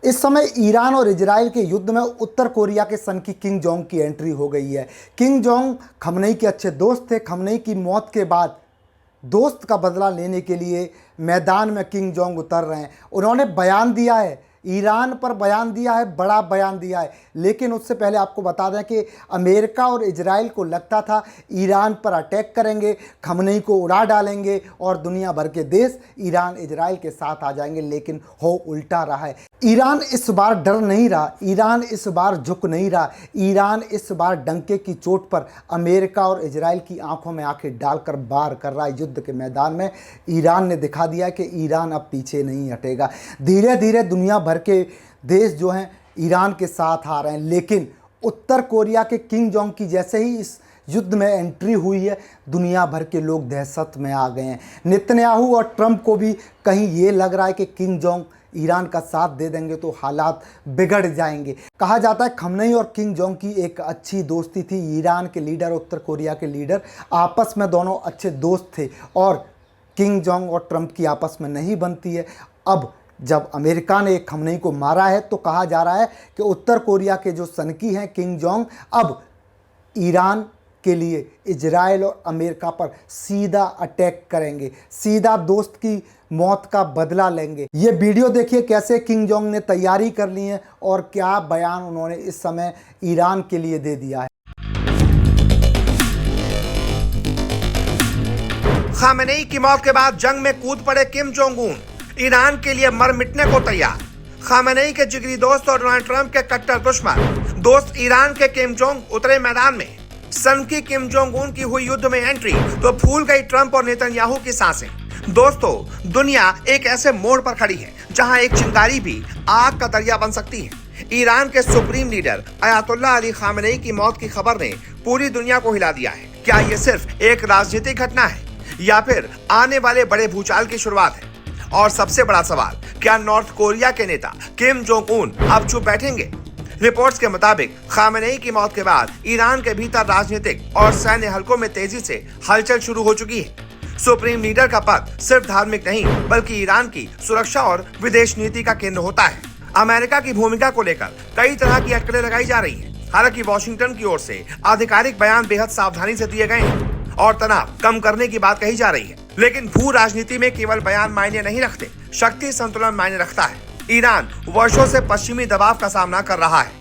इस समय ईरान और इजराइल के युद्ध में उत्तर कोरिया के सन की किम जोंग की एंट्री हो गई है। किम जोंग खमनेई के अच्छे दोस्त थे। खमनेई की मौत के बाद दोस्त का बदला लेने के लिए मैदान में किम जोंग उतर रहे हैं। उन्होंने बयान दिया है, ईरान पर बयान दिया है, बड़ा बयान दिया है। लेकिन उससे पहले आपको बता दें कि अमेरिका और इजराइल को लगता था ईरान पर अटैक करेंगे, खमनेई को उड़ा डालेंगे और दुनिया भर के देश ईरान इजराइल के साथ आ जाएंगे, लेकिन हो उल्टा रहा है। ईरान इस बार डर नहीं रहा, ईरान इस बार झुक नहीं रहा। ईरान इस बार डंके की चोट पर अमेरिका और इजराइल की आंखों में आंखें डालकर वार कर रहा है। युद्ध के मैदान में ईरान ने दिखा दिया कि ईरान अब पीछे नहीं हटेगा। धीरे धीरे दुनिया भर के देश जो हैं ईरान के साथ आ रहे हैं, लेकिन उत्तर कोरिया के किम जोंग की जैसे ही इस युद्ध में एंट्री हुई है, दुनिया भर के लोग दहशत में आ गए हैं। नेतन्याहू और ट्रंप को भी कहीं ये लग रहा है कि किम जोंग ईरान का साथ दे देंगे तो हालात बिगड़ जाएंगे। कहा जाता है खमनेई और किम जोंग की एक अच्छी दोस्ती थी। ईरान के लीडर, उत्तर कोरिया के लीडर आपस में दोनों अच्छे दोस्त थे और किम जोंग और ट्रंप की आपस में नहीं बनती है। अब जब अमेरिका ने खमनेई को मारा है तो कहा जा रहा है कि उत्तर कोरिया के जो सनकी हैं किम जोंग अब ईरान के लिए इजराइल और अमेरिका पर सीधा अटैक करेंगे, सीधा दोस्त की मौत का बदला लेंगे। ये वीडियो देखिए कैसे किम जोंग ने तैयारी कर ली है और क्या बयान उन्होंने इस समय ईरान के लिए दे दिया है। खामेनेई की मौत के बाद जंग में कूद पड़े किम जोंग उन, ईरान के लिए मर मिटने को तैयार। खामेनेई के जिगरी दोस्त और डोनाल्ड ट्रंप के कट्टर दुश्मन दोस्त ईरान के किम जोंग उतरे मैदान में। सन की किम जोंग उन की हुई युद्ध में एंट्री तो फूल गई ट्रंप और नेतन्याहू की सांसें। दोस्तों, दुनिया एक ऐसे मोड़ पर खड़ी है जहां एक चिंगारी भी आग का दरिया बन सकती है। ईरान के supreme leader Ayatollah Ali Khamenei की मौत की खबर ने पूरी दुनिया को हिला दिया है। क्या ये सिर्फ एक राजनीतिक घटना है या फिर आने वाले बड़े भूचाल की शुरुआत है? और सबसे बड़ा सवाल, क्या नॉर्थ कोरिया के नेता किम जोंग उन अब चुप बैठेंगे? रिपोर्ट्स के मुताबिक खामेनेई की मौत के बाद ईरान के भीतर राजनीतिक और सैन्य हलकों में तेजी से हलचल शुरू हो चुकी है। सुप्रीम लीडर का पद सिर्फ धार्मिक नहीं बल्कि ईरान की सुरक्षा और विदेश नीति का केंद्र होता है। अमेरिका की भूमिका को लेकर कई तरह की अटकलें लगाई जा रही हैं। हालांकि वॉशिंगटन की ओर से आधिकारिक बयान बेहद सावधानी से दिए गए हैं और तनाव कम करने की बात कही जा रही है। लेकिन भू राजनीति में केवल बयान मायने नहीं रखते, शक्ति संतुलन मायने रखता है। ईरान वर्षों से पश्चिमी दबाव का सामना कर रहा है।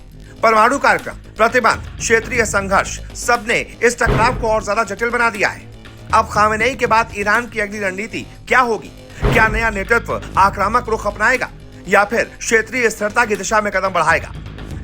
परमाणु कार्यक्रम, प्रतिबंध, क्षेत्रीय संघर्ष, सबने इस टकराव को और ज्यादा जटिल बना दिया है। अब खामेनेई के बाद ईरान की अगली रणनीति क्या होगी? क्या नया नेतृत्व आक्रामक रुख अपनाएगा या फिर क्षेत्रीय स्थिरता की दिशा में कदम बढ़ाएगा?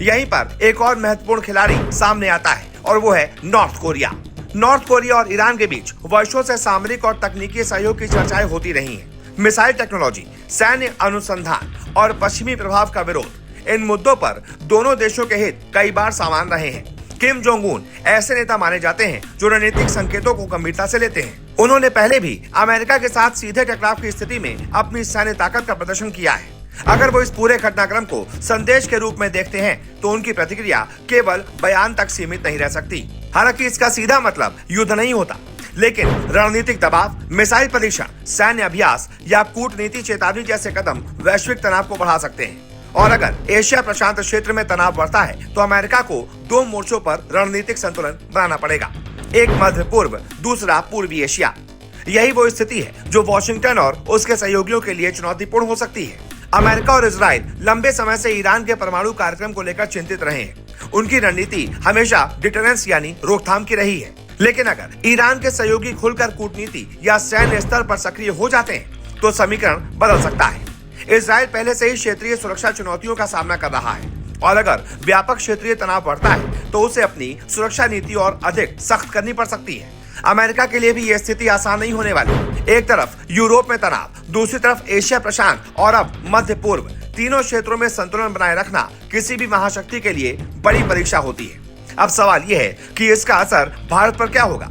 यहीं पर एक और महत्वपूर्ण खिलाड़ी सामने आता है और वो है नॉर्थ कोरिया। नॉर्थ कोरिया और ईरान के बीच वर्षों से सामरिक और तकनीकी सहयोग की चर्चाएं होती रही हैं। मिसाइल टेक्नोलॉजी, सैन्य अनुसंधान और पश्चिमी प्रभाव का विरोध, इन मुद्दों पर दोनों देशों के हित कई बार सामान रहे हैं। किम जोंग उन ऐसे नेता माने जाते हैं जो रणनीतिक संकेतों को गंभीरता से लेते हैं। उन्होंने पहले भी अमेरिका के साथ सीधे टकराव की स्थिति में अपनी सैन्य ताकत का प्रदर्शन किया है। अगर वो इस पूरे घटनाक्रम को संदेश के रूप में देखते हैं तो उनकी प्रतिक्रिया केवल बयान तक सीमित नहीं रह सकती। हालांकि इसका सीधा मतलब युद्ध नहीं होता, लेकिन रणनीतिक दबाव, मिसाइल परीक्षण, सैन्य अभ्यास या कूटनीति चेतावनी जैसे कदम वैश्विक तनाव को बढ़ा सकते हैं। और अगर एशिया प्रशांत क्षेत्र में तनाव बढ़ता है तो अमेरिका को दो मोर्चों पर रणनीतिक संतुलन बनाना पड़ेगा, एक मध्य पूर्व, दूसरा पूर्वी एशिया। यही वो स्थिति है जो वॉशिंगटन और उसके सहयोगियों के लिए चुनौतीपूर्ण हो सकती है। अमेरिका और इजराइल लंबे समय से ईरान के परमाणु कार्यक्रम को लेकर चिंतित रहे हैं। उनकी रणनीति हमेशा डिटरेंस यानी रोकथाम की रही है। लेकिन अगर ईरान के सहयोगी खुलकर कूटनीति या सैन्य स्तर पर सक्रिय हो जाते हैं तो समीकरण बदल सकता है। इजराइल पहले से ही क्षेत्रीय सुरक्षा चुनौतियों का सामना कर रहा है और अगर व्यापक क्षेत्रीय तनाव बढ़ता है तो उसे अपनी सुरक्षा नीति और अधिक सख्त करनी पड़ सकती है। अमेरिका के लिए भी यह स्थिति आसान नहीं होने वाली। एक तरफ यूरोप में तनाव, दूसरी तरफ एशिया प्रशांत और अब मध्य पूर्व, तीनों क्षेत्रों में संतुलन बनाए रखना किसी भी महाशक्ति के लिए बड़ी परीक्षा होती है। अब सवाल यह है कि इसका असर भारत पर क्या होगा।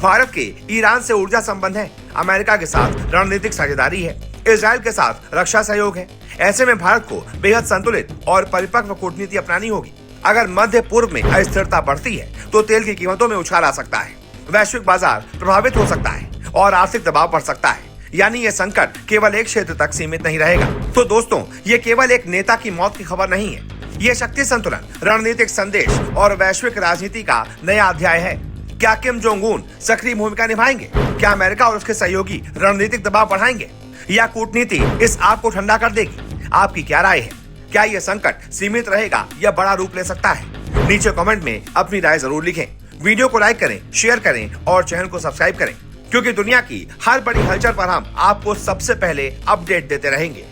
भारत के ईरान से ऊर्जा संबंध है, अमेरिका के साथ रणनीतिक साझेदारी है, इजराइल के साथ रक्षा सहयोग है। ऐसे में भारत को बेहद संतुलित और परिपक्व कूटनीति अपनानी होगी। अगर मध्य पूर्व में अस्थिरता बढ़ती है तो तेल की कीमतों में उछाल आ सकता है, वैश्विक बाजार प्रभावित हो सकता है और आर्थिक दबाव बढ़ सकता है। यानी ये संकट केवल एक क्षेत्र तक सीमित नहीं रहेगा। तो दोस्तों, ये केवल एक नेता की मौत की खबर नहीं है, ये शक्ति संतुलन, रणनीतिक संदेश और वैश्विक राजनीति का नया अध्याय है। क्या किम जोंग उन सक्रिय भूमिका निभाएंगे? क्या अमेरिका और उसके सहयोगी रणनीतिक दबाव बढ़ाएंगे या कूटनीति इस आग को ठंडा कर देगी? आपकी क्या राय है? क्या यह संकट सीमित रहेगा या बड़ा रूप ले सकता है? नीचे कमेंट में अपनी राय जरूर लिखें। वीडियो को लाइक करें, शेयर करें और चैनल को सब्सक्राइब करें, क्योंकि दुनिया की हर बड़ी हलचल पर हम आपको सबसे पहले अपडेट देते रहेंगे।